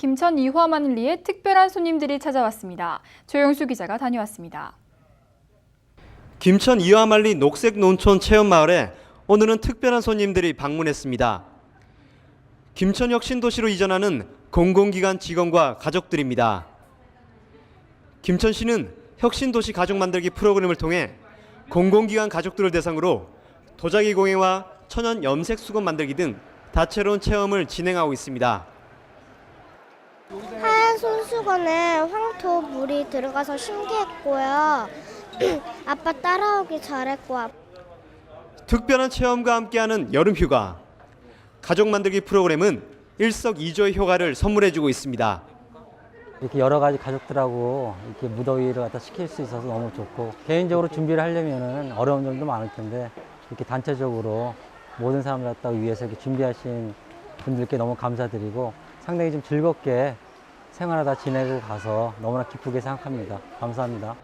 김천 이화만리에 특별한 손님들이 찾아왔습니다. 조영수 기자가 다녀왔습니다. 김천 이화만리 녹색농촌 체험마을에 오늘은 특별한 손님들이 방문했습니다. 김천 혁신도시로 이전하는 공공기관 직원과 가족들입니다. 김천시는 혁신도시 가족 만들기 프로그램을 통해 공공기관 가족들을 대상으로 도자기 공예와 천연 염색 수건 만들기 등 다채로운 체험을 진행하고 있습니다. 하얀 손수건에 황토 물이 들어가서 신기했고요. 아빠 따라오기 잘했고. 특별한 체험과 함께하는 여름휴가. 가족 만들기 프로그램은 일석이조의 효과를 선물해주고 있습니다. 이렇게 여러 가지 가족들하고 이렇게 무더위를 갖다 식힐 수 있어서 너무 좋고, 개인적으로 준비를 하려면 어려운 점도 많을 텐데 이렇게 단체적으로 모든 사람을 갖다 위해서 이렇게 준비하신 분들께 너무 감사드리고, 상당히 좀 즐겁게 생활하다 지내고 가서 너무나 기쁘게 생각합니다. 감사합니다.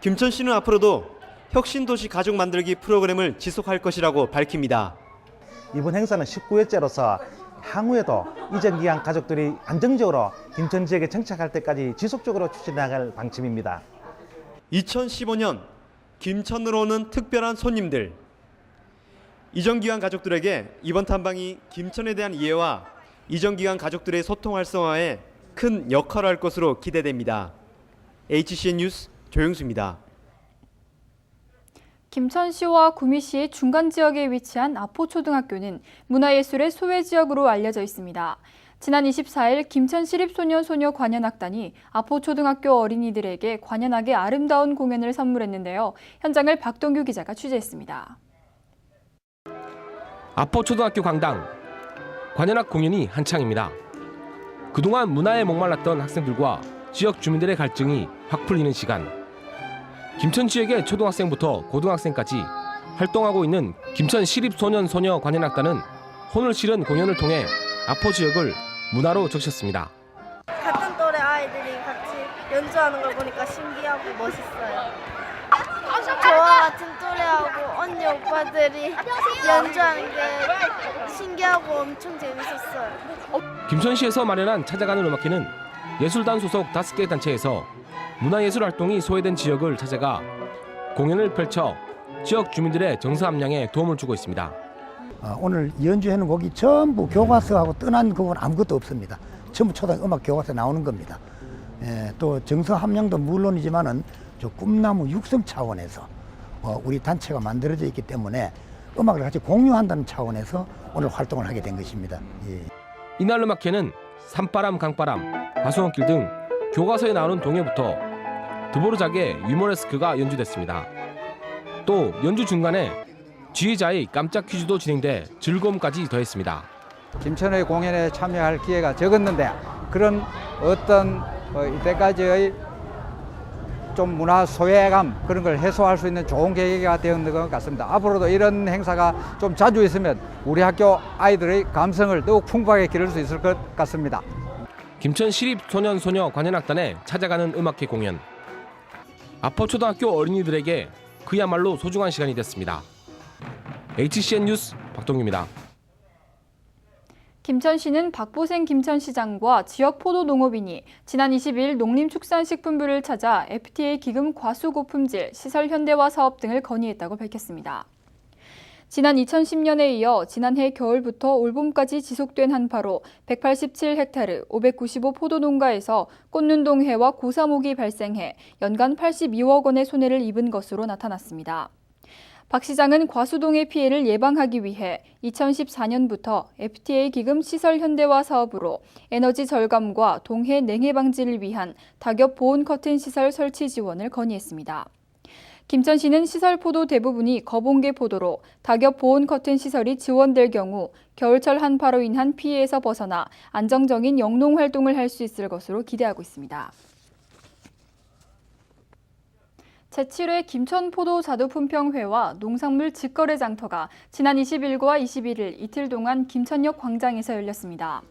김천시는 앞으로도 혁신도시 가족 만들기 프로그램을 지속할 것이라고 밝힙니다. 이번 행사는 19회째로서 향후에도 이전 기한 가족들이 안정적으로 김천 지역에 정착할 때까지 지속적으로 추진해 나갈 방침입니다. 2015년 김천으로 오는 특별한 손님들. 이전 기한 가족들에게 이번 탐방이 김천에 대한 이해와 이전 기한 가족들의 소통 활성화에 큰 역할을 할 것으로 기대됩니다. HCN 뉴스 조영수입니다. 김천시와 구미시의 중간 지역에 위치한 아포초등학교는 문화예술의 소외지역으로 알려져 있습니다. 지난 24일 김천시립소년소녀 관현악단이 아포초등학교 어린이들에게 관현악의 아름다운 공연을 선물했는데요. 현장을 박동규 기자가 취재했습니다. 아포초등학교 강당, 관현악 공연이 한창입니다. 그동안 문화에 목말랐던 학생들과 지역 주민들의 갈증이 확 풀리는 시간. 김천 지역의 초등학생부터 고등학생까지 활동하고 있는 김천 시립소년소녀 관현악단은 혼을 실은 공연을 통해 아포 지역을 문화로 적셨습니다. 같은 또래 아이들이 같이 연주하는 걸 보니까 신기하고 멋있어요. 저와 같은 또래하고 언니 오빠들이 연주하는 게 신기하고 엄청 재밌었어요. 김천시에서 마련한 찾아가는 음악회는 예술단 소속 5개 단체에서 문화예술 활동이 소외된 지역을 찾아가 공연을 펼쳐 지역 주민들의 정서 함량에 도움을 주고 있습니다. 오늘 연주하는 곡이 전부 교과서하고 떠난 곡은 아무것도 없습니다. 전부 초등학교 음악 교과서에 나오는 겁니다. 또 정서 함량도 물론이지만은 저 꿈나무 육성 차원에서 우리 단체가 만들어져 있기 때문에 음악을 같이 공유한다는 차원에서 오늘 활동을 하게 된 것입니다. 예. 이날 음악회는 산바람, 강바람, 과수원길 등 교과서에 나오는 동요부터 드보르작의 유머레스크가 연주됐습니다. 또 연주 중간에 지휘자의 깜짝 퀴즈도 진행돼 즐거움까지 더했습니다. 김천의 공연에 참여할 기회가 적었는데 그런 어떤 이때까지의 좀 문화 소외감 그런 걸 해소할 수 있는 좋은 계기가 되었는 것 같습니다. 앞으로도 이런 행사가 좀 자주 있으면 우리 학교 아이들의 감성을 더욱 풍부하게 기를 수 있을 것 같습니다. 김천 시립소년소녀 관현악단의 찾아가는 음악회 공연. 아포초등학교 어린이들에게 그야말로 소중한 시간이 됐습니다. HCN 뉴스 박동규입니다. 김천시는 박보생 김천시장과 지역 포도농업인이 지난 20일 농림축산식품부를 찾아 FTA 기금 과수고품질, 시설 현대화 사업 등을 건의했다고 밝혔습니다. 지난 2010년에 이어 지난해 겨울부터 올봄까지 지속된 한파로 187헥타르 595 포도농가에서 꽃눈동해와 고사목이 발생해 연간 82억 원의 손해를 입은 것으로 나타났습니다. 박 시장은 과수동의 피해를 예방하기 위해 2014년부터 FTA 기금 시설 현대화 사업으로 에너지 절감과 동해 냉해 방지를 위한 낙엽 보온 커튼 시설 설치 지원을 건의했습니다. 김천시는 시설 포도 대부분이 거봉계 포도로 낙엽 보온 커튼 시설이 지원될 경우 겨울철 한파로 인한 피해에서 벗어나 안정적인 영농 활동을 할 수 있을 것으로 기대하고 있습니다. 제7회 김천포도 자두품평회와 농산물 직거래 장터가 지난 20일과 21일 이틀 동안 김천역 광장에서 열렸습니다.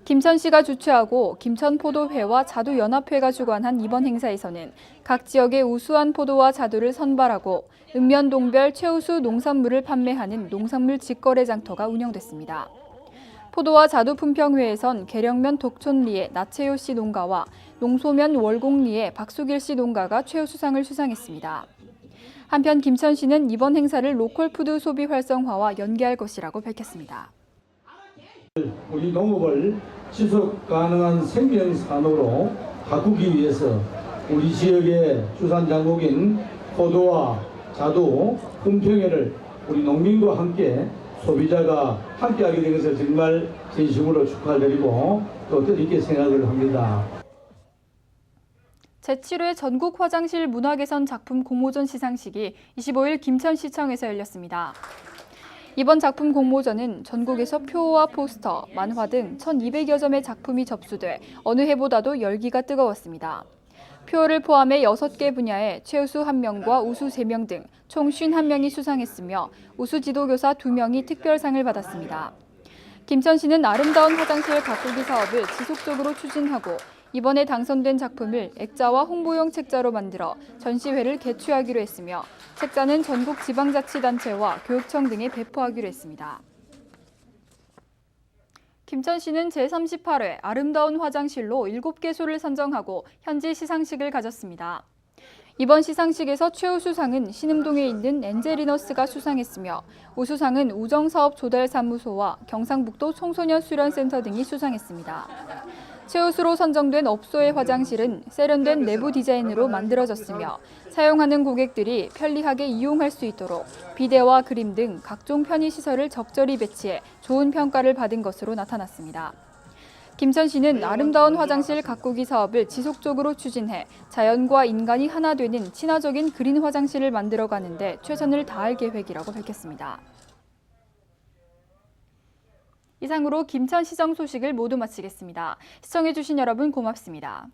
김천시가 주최하고 김천포도회와 자두연합회가 주관한 이번 행사에서는 각 지역의 우수한 포도와 자두를 선발하고 읍면동별 최우수 농산물을 판매하는 농산물 직거래 장터가 운영됐습니다. 포도와 자두 품평회에선 계령면 독촌리의 나채효 씨 농가와 농소면 월곡리의 박수길 씨 농가가 최우수상을 수상했습니다. 한편 김천시는 이번 행사를 로컬푸드 소비 활성화와 연계할 것이라고 밝혔습니다. 우리 농업을 지속 가능한 생명 산업으로 바꾸기 위해서 우리 지역의 주산장국인 포도와 자두, 품평회를 우리 농민과 함께 소비자가 함께하게 된 것을 정말 진심으로 축하드리고 또 뜻있게 생각을 합니다. 제7회 전국 화장실 문화개선 작품 공모전 시상식이 25일 김천시청에서 열렸습니다. 이번 작품 공모전은 전국에서 표와 포스터, 만화 등 1,200여 점의 작품이 접수돼 어느 해보다도 열기가 뜨거웠습니다. 표를 포함해 6개 분야에 최우수 1명과 우수 3명 등 총 51명이 수상했으며 우수 지도교사 2명이 특별상을 받았습니다. 김천시는 아름다운 화장실 가꾸기 사업을 지속적으로 추진하고 이번에 당선된 작품을 액자와 홍보용 책자로 만들어 전시회를 개최하기로 했으며 책자는 전국 지방자치단체와 교육청 등에 배포하기로 했습니다. 김천시는 제38회 아름다운 화장실로 7개소를 선정하고 현지 시상식을 가졌습니다. 이번 시상식에서 최우수상은 신림동에 있는 엔젤리너스가 수상했으며 우수상은 우정사업조달사무소와 경상북도 청소년 수련센터 등이 수상했습니다. 최우수로 선정된 업소의 화장실은 세련된 내부 디자인으로 만들어졌으며 사용하는 고객들이 편리하게 이용할 수 있도록 비데와 그림 등 각종 편의시설을 적절히 배치해 좋은 평가를 받은 것으로 나타났습니다. 김천시는 아름다운 화장실 가꾸기 사업을 지속적으로 추진해 자연과 인간이 하나 되는 친화적인 그린 화장실을 만들어가는 데 최선을 다할 계획이라고 밝혔습니다. 이상으로 김천시청 소식을 모두 마치겠습니다. 시청해주신 여러분 고맙습니다.